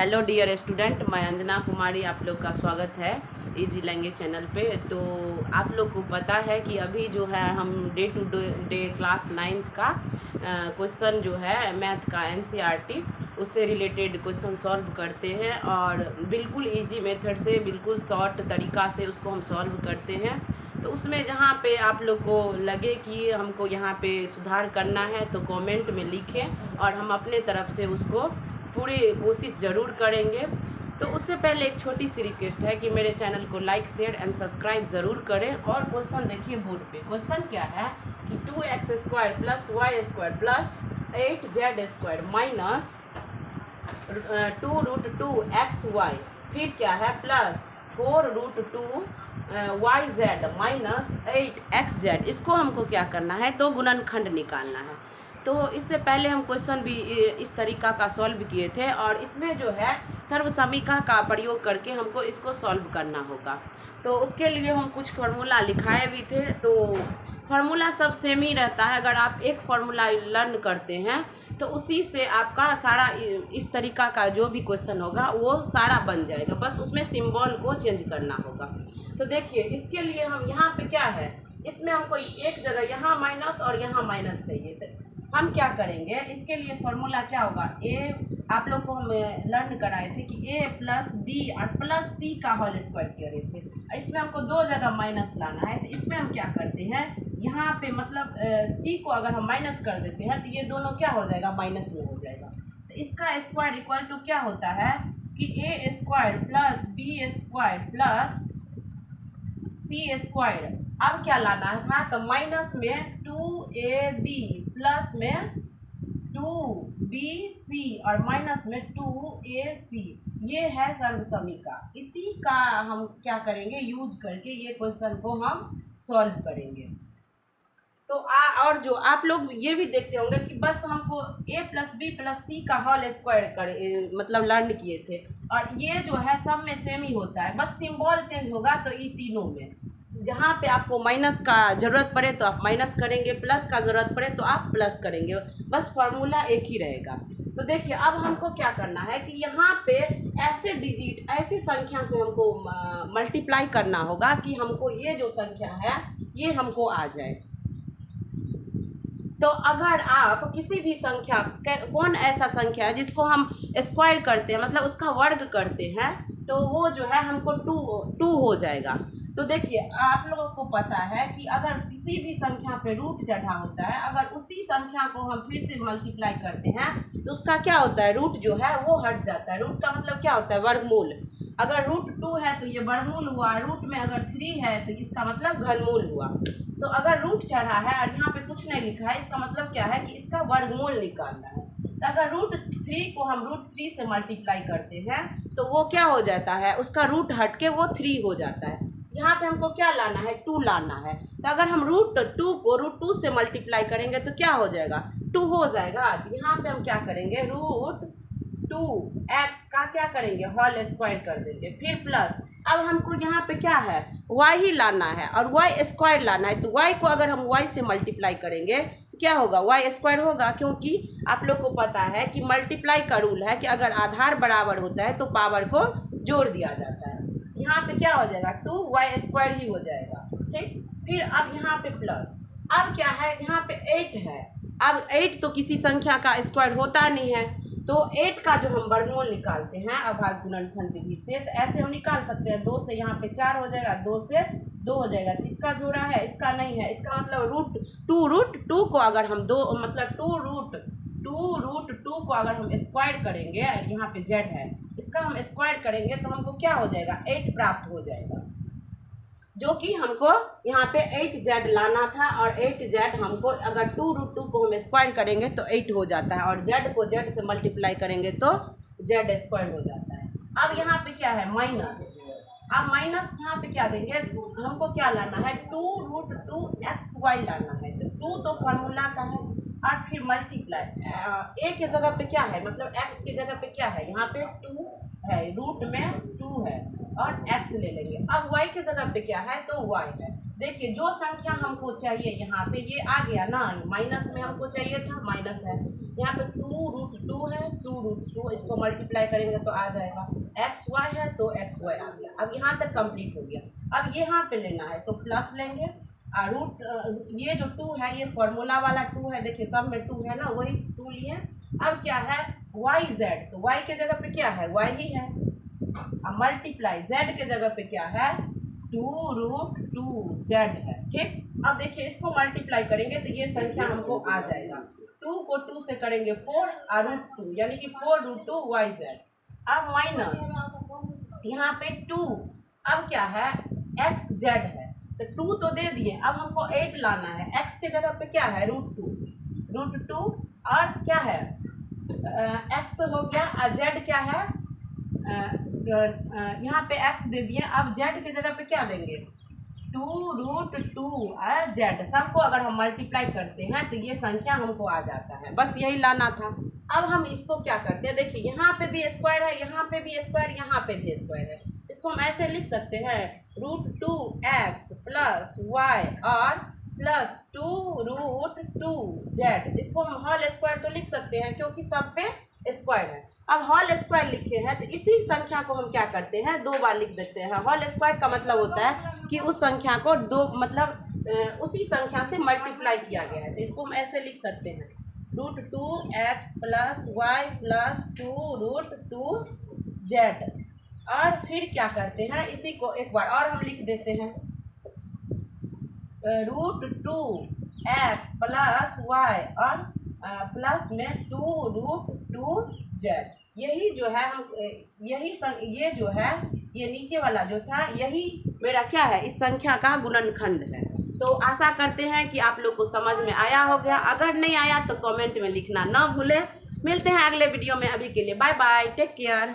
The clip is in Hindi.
हेलो डियर स्टूडेंट, मैं अंजना कुमारी आप लोग का स्वागत है इजी लैंग्वेज चैनल पे। तो आप लोग को पता है कि अभी जो है हम day to day class 9th का क्वेश्चन जो है मैथ का एनसीईआरटी उससे रिलेटेड क्वेश्चन सॉल्व करते हैं और बिल्कुल इजी मेथड से, बिल्कुल शॉर्ट तरीक़ा से उसको हम सॉल्व करते हैं। तो उसमें जहाँ पे आप लोग को लगे कि हमको यहाँ पे सुधार करना है तो कमेंट में लिखें और हम अपने तरफ से उसको पूरी कोशिश ज़रूर करेंगे। तो उससे पहले एक छोटी सी रिक्वेस्ट है कि मेरे चैनल को लाइक, शेयर एंड सब्सक्राइब ज़रूर करें। और क्वेश्चन देखिए बोर्ड पे। क्वेश्चन क्या है कि 2x² plus y² plus 8z² minus 2√2xy, फिर क्या है प्लस 4√2yz माइनस 8xz। इसको हमको क्या करना है, तो गुणनखंड निकालना है। तो इससे पहले हम क्वेश्चन भी इस तरीक़ा का सॉल्व किए थे और इसमें जो है सर्वसमीका का प्रयोग करके हमको इसको सॉल्व करना होगा। तो उसके लिए हम कुछ फार्मूला लिखाए भी थे। तो फार्मूला सब सेम ही रहता है। अगर आप एक फार्मूला लर्न करते हैं तो उसी से आपका सारा इस तरीक़ा का जो भी क्वेश्चन होगा वो सारा बन जाएगा, बस उसमें सिंबल को चेंज करना होगा। तो देखिए इसके लिए हम यहाँ पे क्या है, इसमें हमको एक जगह यहाँ माइनस और यहाँ माइनस चाहिए। तो हम क्या करेंगे, इसके लिए फार्मूला क्या होगा, ए आप लोग को हम लर्न कराए थे कि a प्लस बी और प्लस सी का होल स्क्वायर किए रहे थे। और इसमें हमको दो जगह माइनस लाना है। तो इसमें हम क्या करते हैं, यहाँ पे मतलब सी को अगर हम माइनस कर देते हैं तो ये दोनों क्या हो जाएगा, माइनस में हो जाएगा। तो इसका स्क्वायर इक्वल टू क्या होता है कि a² plus b² plus c²। अब क्या लाना था, तो माइनस में 2ab प्लस में 2bc और माइनस में 2ac। ये है सर्वसमीका। इसी का हम क्या करेंगे, यूज करके ये क्वेश्चन को हम सॉल्व करेंगे। तो और जो आप लोग ये भी देखते होंगे कि बस हमको a प्लस बी प्लस सी का होल स्क्वायर मतलब लर्न किए थे और ये जो है सब में सेम ही होता है, बस सिंबल चेंज होगा। तो ये तीनों में जहाँ पे आपको माइनस का ज़रूरत पड़े तो आप माइनस करेंगे, प्लस का ज़रूरत पड़े तो आप प्लस करेंगे, बस फार्मूला एक ही रहेगा। तो देखिए अब हमको क्या करना है कि यहाँ पे ऐसे डिजिट, ऐसी संख्या से हमको मल्टीप्लाई करना होगा कि हमको ये जो संख्या है ये हमको आ जाए। तो अगर आप किसी भी संख्या, कौन ऐसा संख्या है जिसको हम स्क्वायर करते हैं, मतलब उसका वर्ग करते हैं, तो वो जो है हमको टू हो जाएगा। तो देखिए आप लोगों को पता है कि अगर किसी भी संख्या पे रूट चढ़ा होता है, अगर उसी संख्या को हम फिर से मल्टीप्लाई करते हैं तो उसका क्या होता है, रूट जो है वो हट जाता है। रूट का मतलब क्या होता है, वर्गमूल। अगर √2 है तो ये वर्गमूल हुआ, रूट में अगर 3 है तो इसका मतलब घनमूल हुआ। तो अगर रूट चढ़ा है और यहाँ पे कुछ नहीं लिखा है, इसका मतलब क्या है कि इसका वर्गमूल निकालना है। तो अगर √3 को हम √3 से मल्टीप्लाई करते हैं तो वो क्या हो जाता है, उसका रूट हट के वो 3 हो जाता है। यहाँ पे हमको क्या लाना है, 2 लाना है। तो अगर हम √2 को √2 से मल्टीप्लाई करेंगे तो क्या हो जाएगा, 2 हो जाएगा। तो यहाँ पे हम क्या करेंगे, √2x का क्या करेंगे, होल स्क्वायर कर देंगे, फिर प्लस। अब हमको यहाँ पे क्या है, y ही लाना है और y² लाना है। तो y को अगर हम y से मल्टीप्लाई करेंगे तो क्या होगा, y² होगा, क्योंकि आप लोग को पता है कि मल्टीप्लाई का रूल है कि अगर आधार बराबर होता है तो पावर को जोड़ दिया जाता है। यहाँ पे क्या हो जाएगा, 2y² ही हो जाएगा, ठीक। फिर अब यहाँ पे प्लस। अब क्या है, यहाँ पे 8 है। अब 8 तो किसी संख्या का स्क्वायर होता नहीं है, तो 8 का जो हम वर्गमूल निकालते हैं अभाज्य गुणनखंड विधि से, तो ऐसे हम निकाल सकते हैं। 2 से यहाँ पे 4 हो जाएगा, 2 से 2 हो जाएगा। तो इसका जोड़ा है, इसका नहीं है। इसका मतलब √2 को अगर हम 2 मतलब 2√2 को अगर हम स्क्वायर करेंगे, यहाँ पे z है, इसका हम स्क्वायर करेंगे तो हमको क्या हो जाएगा, 8 प्राप्त हो जाएगा, जो कि हमको यहाँ पे 8z लाना था। और 8z हमको अगर 2√2 को हम स्क्वायर करेंगे तो 8 हो जाता है और z को z से मल्टीप्लाई करेंगे तो z² हो जाता है। अब यहाँ पे क्या है, माइनस। अब माइनस यहाँ पे क्या देंगे, हमको क्या लाना है, 2√2xy लाना है। तो 2 तो फार्मूला का है और फिर मल्टीप्लाई a के जगह पे क्या है, मतलब x की जगह पे क्या है, यहाँ पे 2 है, रूट में 2 है और x ले लेंगे। अब y के जगह पे क्या है, तो y है। देखिए जो संख्या हमको चाहिए यहाँ पे ये आ गया ना, माइनस में हमको चाहिए था, माइनस है। यहाँ पे 2√2 है, 2 2√2, इसको मल्टीप्लाई करेंगे तो आ जाएगा। एक्स वाई है तो एक्स वाई आ गया। अब यहाँ तक कंप्लीट हो गया। अब यहाँ पे लेना है तो प्लस लेंगे और ये जो 2 है ये फॉर्मूला वाला 2 है, देखिए सब में 2 है ना, वही 2 लिए। अब क्या है वाई जेड, तो वाई के जगह पे क्या है वाई ही है। अब मल्टीप्लाई जेड के जगह पे क्या है 2√2 जेड है, ठीक। अब देखिए इसको मल्टीप्लाई करेंगे तो ये संख्या हमको आ जाएगा। 2 को 2 से करेंगे 4 और √2 यानी कि 4√2 वाई जेड। अब माइनस यहाँ पे 2, अब क्या है एक्स जेड है, तो 2 तो दे दिए, अब हमको 8 लाना है। एक्स के जगह पे क्या है √2 और क्या है एक्स हो गया और जेड क्या है यहाँ पे एक्स दे दिए। अब जेड के जगह पे क्या देंगे 2√2 और जेड, सबको अगर हम मल्टीप्लाई करते हैं तो ये संख्या हमको आ जाता है। बस यही लाना था। अब हम इसको क्या करते हैं, देखिए यहाँ पे भी स्क्वायर है, यहाँ पे भी स्क्वायर, यहाँ पे भी स्क्वायर है। इसको हम ऐसे लिख सकते हैं √2x प्लस वाई और प्लस 2√2 जेड। इसको हम होल स्क्वायर तो लिख सकते हैं क्योंकि सब पे स्क्वायर है। अब होल स्क्वायर लिखे हैं तो इसी संख्या को हम क्या करते हैं 2 बार लिख देते हैं। होल स्क्वायर का मतलब होता है कि उस संख्या को उसी संख्या से मल्टीप्लाई किया गया है। तो इसको हम ऐसे लिख सकते हैं √2x plus Y plus 2√2 Z. और फिर क्या करते हैं इसी को एक बार और हम लिख देते हैं √2x प्लस वाई और प्लस में 2√2 जेड। यही जो है हम ये जो है ये नीचे वाला जो था यही मेरा क्या है इस संख्या का गुणनखंड है। तो आशा करते हैं कि आप लोग को समझ में आया हो गया। अगर नहीं आया तो कमेंट में लिखना ना भूलें। मिलते हैं अगले वीडियो में, अभी के लिए बाय बाय, टेक केयर।